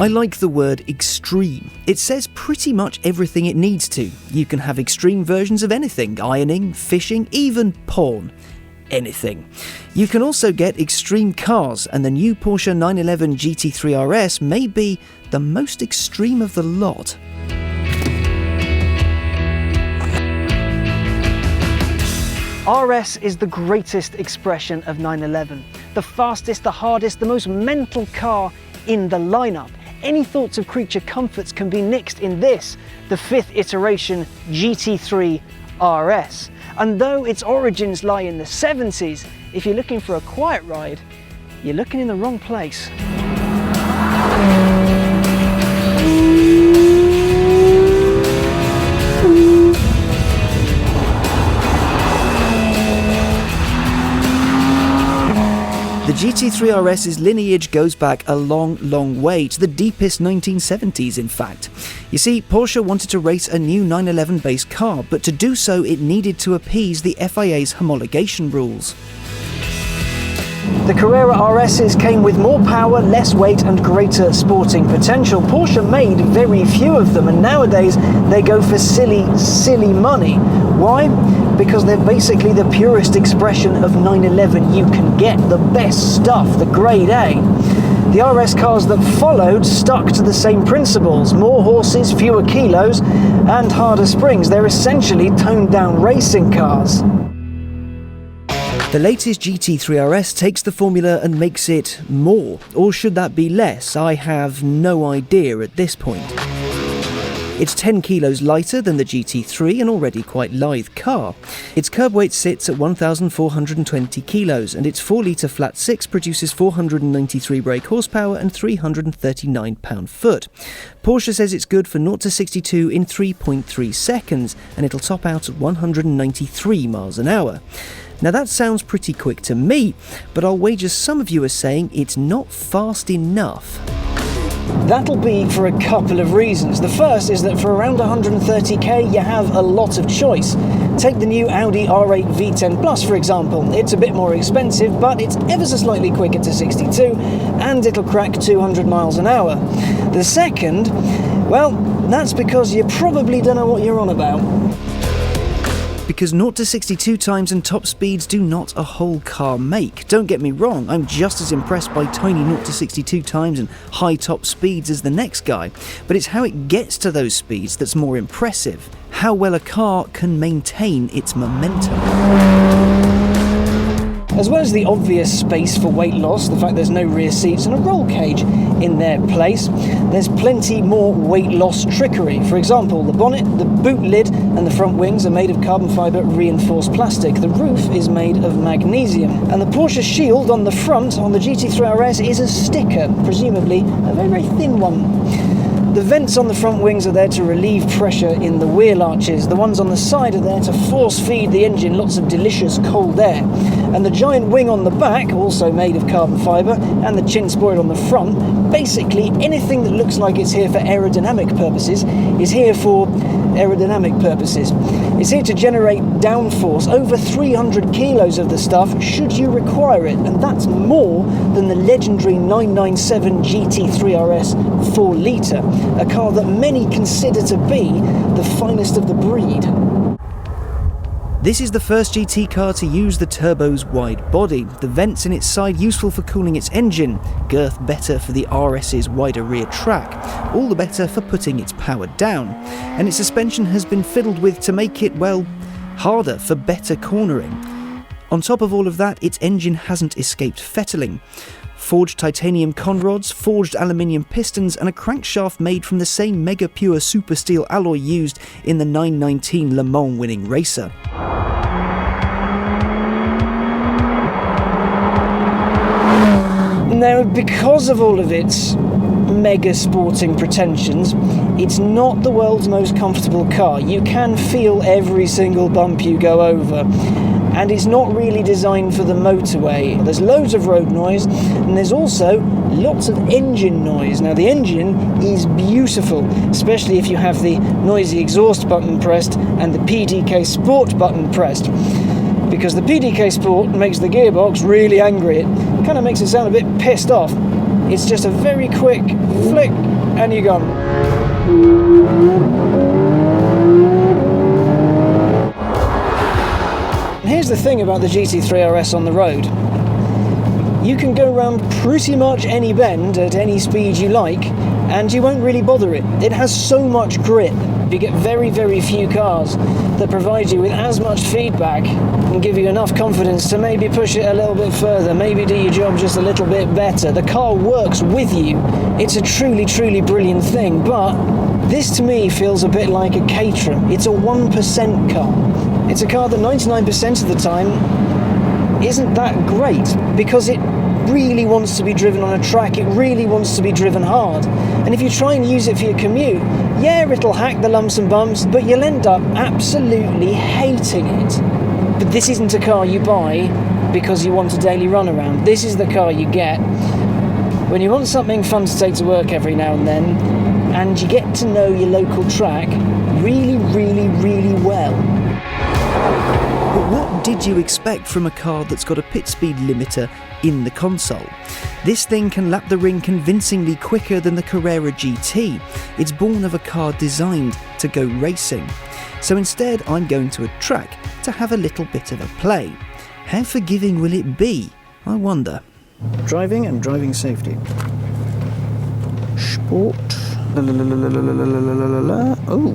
I like the word extreme. It says pretty much everything it needs to. You can have extreme versions of anything: ironing, fishing, even porn. Anything. You can also get extreme cars, and the new Porsche 911 GT3 RS may be the most extreme of the lot. RS is the greatest expression of 911. The fastest, the hardest, the most mental car in the lineup. Any thoughts of creature comforts can be nixed in this, the 5th iteration GT3 RS. And though its origins lie in the 70s, if you're looking for a quiet ride, you're looking in the wrong place. The GT3 RS's lineage goes back a long way, to the deepest 1970s in fact. You see, Porsche wanted to race a new 911 based car, but to do so it needed to appease the FIA's homologation rules. The Carrera RSs came with more power, less weight and greater sporting potential. Porsche made very few of them, and nowadays they go for silly money. Why? Because they're basically the purest expression of 911 you can get, the best stuff, the grade A. The RS cars that followed stuck to the same principles: more horses, fewer kilos and harder springs. They're essentially toned down racing cars. The latest GT3 RS takes the formula and makes it more, or should that be less? I have no idea at this point. It's 10 kilos lighter than the GT3, an already quite lithe car. Its curb weight sits at 1,420 kilos, and its 4-litre flat 6 produces 493 brake horsepower and 339 pound-foot. Porsche says it's good for 0 to 62 in 3.3 seconds, and it'll top out at 193 miles an hour. Now that sounds pretty quick to me, but I'll wager some of you are saying it's not fast enough. That'll be for a couple of reasons. The first is that for around 130k you have a lot of choice. Take the new Audi R8 V10 Plus for example. It's a bit more expensive, but it's ever so slightly quicker to 62 and it'll crack 200 miles an hour. The second, well, that's because you probably don't know what you're on about. Because 0 to 62 times and top speeds do not a whole car make. Don't get me wrong, I'm just as impressed by tiny 0 to 62 times and high top speeds as the next guy, but it's how it gets to those speeds that's more impressive. How well a car can maintain its momentum. As well as the obvious space for weight loss, the fact there's no rear seats and a roll cage in their place, there's plenty more weight loss trickery. For example, the bonnet, the boot lid and the front wings are made of carbon fibre reinforced plastic. The roof is made of magnesium. And the Porsche shield on the front on the GT3 RS is a sticker, presumably a very thin one. The vents on the front wings are there to relieve pressure in the wheel arches. The ones on the side are there to force feed the engine lots of delicious cold air. And the giant wing on the back, also made of carbon fibre, and the chin spoiler on the front, basically anything that looks like it's here for aerodynamic purposes is here for aerodynamic purposes. It's here to generate downforce, over 300 kilos of the stuff should you require it, and that's more than the legendary 997 GT3 RS 4-litre, a car that many consider to be the finest of the breed. This is the first GT car to use the turbo's wide body, the vents in its side useful for cooling its engine, girth better for the RS's wider rear track, all the better for putting its power down, and its suspension has been fiddled with to make it, well, harder for better cornering. On top of all of that, its engine hasn't escaped fettling. Forged titanium conrods, forged aluminium pistons and a crankshaft made from the same mega pure super steel alloy used in the 919 Le Mans winning racer. Now, because of all of its mega sporting pretensions, it's not the world's most comfortable car. You can feel every single bump you go over. And it's not really designed for the motorway. There's loads of road noise, and there's also lots of engine noise. Now the engine is beautiful, especially if you have the noisy exhaust button pressed and the PDK Sport button pressed. Because the PDK Sport makes the gearbox really angry. It kind of makes it sound a bit pissed off. It's just a very quick flick and you're gone. Here's the thing about the GT3 RS on the road. You can go around pretty much any bend at any speed you like, and you won't really bother it. It has so much grip. You get very, very few cars that provide you with as much feedback and give you enough confidence to maybe push it a little bit further, maybe do your job just a little bit better. The car works with you. It's a truly, truly brilliant thing, but this to me feels a bit like a Caterham. It's a 1% car. It's a car that 99% of the time isn't that great because it really wants to be driven on a track, it really wants to be driven hard. And if you try and use it for your commute, yeah, it'll hack the lumps and bumps, but you'll end up absolutely hating it. But this isn't a car you buy because you want a daily run around. This is the car you get when you want something fun to take to work every now and then, and you get to know your local track really, really, really well. But what did you expect from a car that's got a pit speed limiter in the console? This thing can lap the ring convincingly quicker than the Carrera GT. It's born of a car designed to go racing. So instead I'm going to a track to have a little bit of a play. How forgiving will it be, I wonder? Driving and driving safety. Sport. Oh.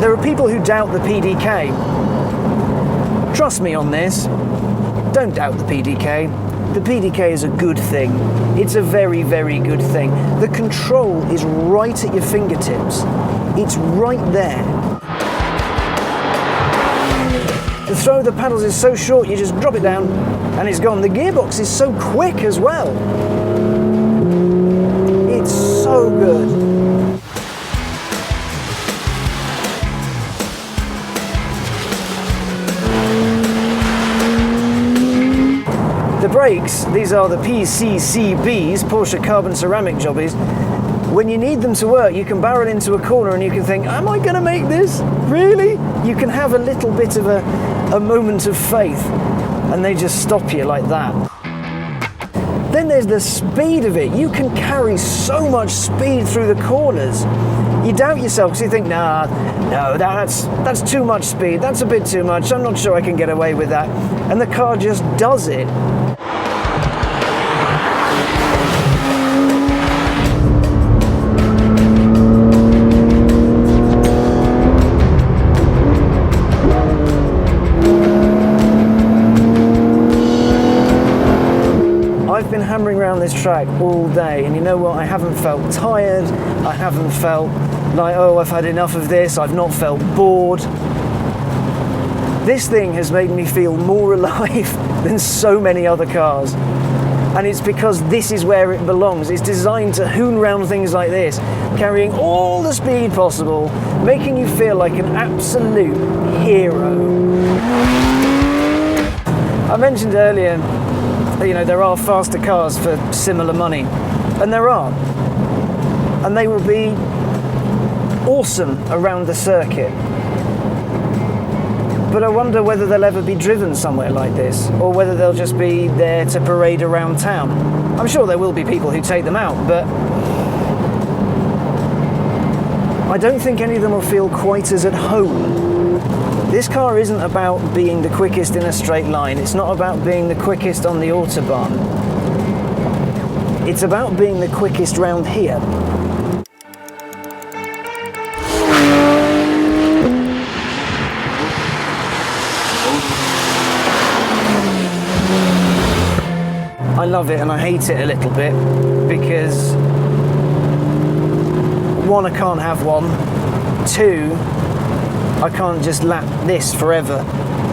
There are people who doubt the PDK. Trust me on this. Don't doubt the PDK. The PDK is a good thing. It's a very, very good thing. The control is right at your fingertips. It's right there. The throw of the paddles is so short, you just drop it down and it's gone. The gearbox is so quick as well. It's so good. The brakes, these are the PCCBs, Porsche Carbon Ceramic Jobbies. When you need them to work, you can barrel into a corner and you can think, am I going to make this? Really? You can have a little bit of a moment of faith and they just stop you like that. Then there's the speed of it. You can carry so much speed through the corners. You doubt yourself because you think, no, that's too much speed. That's a bit too much. I'm not sure I can get away with that. And the car just does it. I've been hammering around this track all day, and you know what? I haven't felt tired. I haven't felt like, oh, I've had enough of this. I've not felt bored. This thing has made me feel more alive than so many other cars. And it's because this is where it belongs. It's designed to hoon round things like this, carrying all the speed possible, making you feel like an absolute hero. I mentioned earlier, there are faster cars for similar money, and there are, and they will be awesome around the circuit, but I wonder whether they'll ever be driven somewhere like this, or whether they'll just be there to parade around town. I'm sure there will be people who take them out, but I don't think any of them will feel quite as at home. This car isn't about being the quickest in a straight line. It's not about being the quickest on the Autobahn. It's about being the quickest round here. I love it and I hate it a little bit because, one, I can't have one. Two, I can't just lap this forever,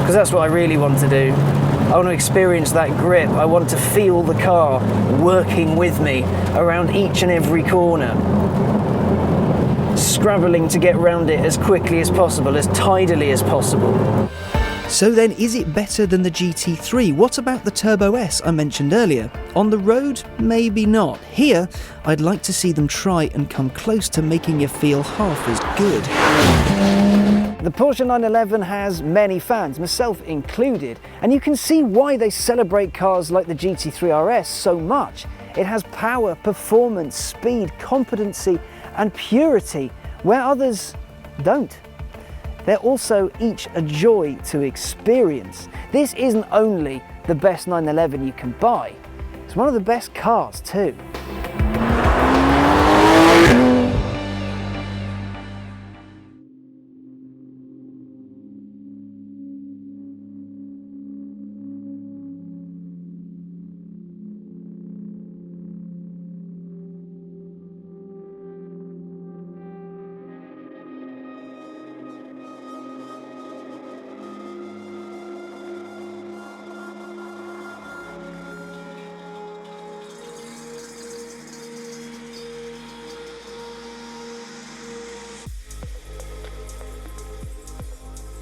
because that's what I really want to do. I want to experience that grip. I want to feel the car working with me around each and every corner, scrabbling to get around it as quickly as possible, as tidily as possible. So then, is it better than the GT3? What about the Turbo S I mentioned earlier? On the road, maybe not. Here, I'd like to see them try and come close to making you feel half as good. The Porsche 911 has many fans, myself included, and you can see why they celebrate cars like the GT3 RS so much. It has power, performance, speed, competency, and purity, where others don't. They're also each a joy to experience. This isn't only the best 911 you can buy, it's one of the best cars too.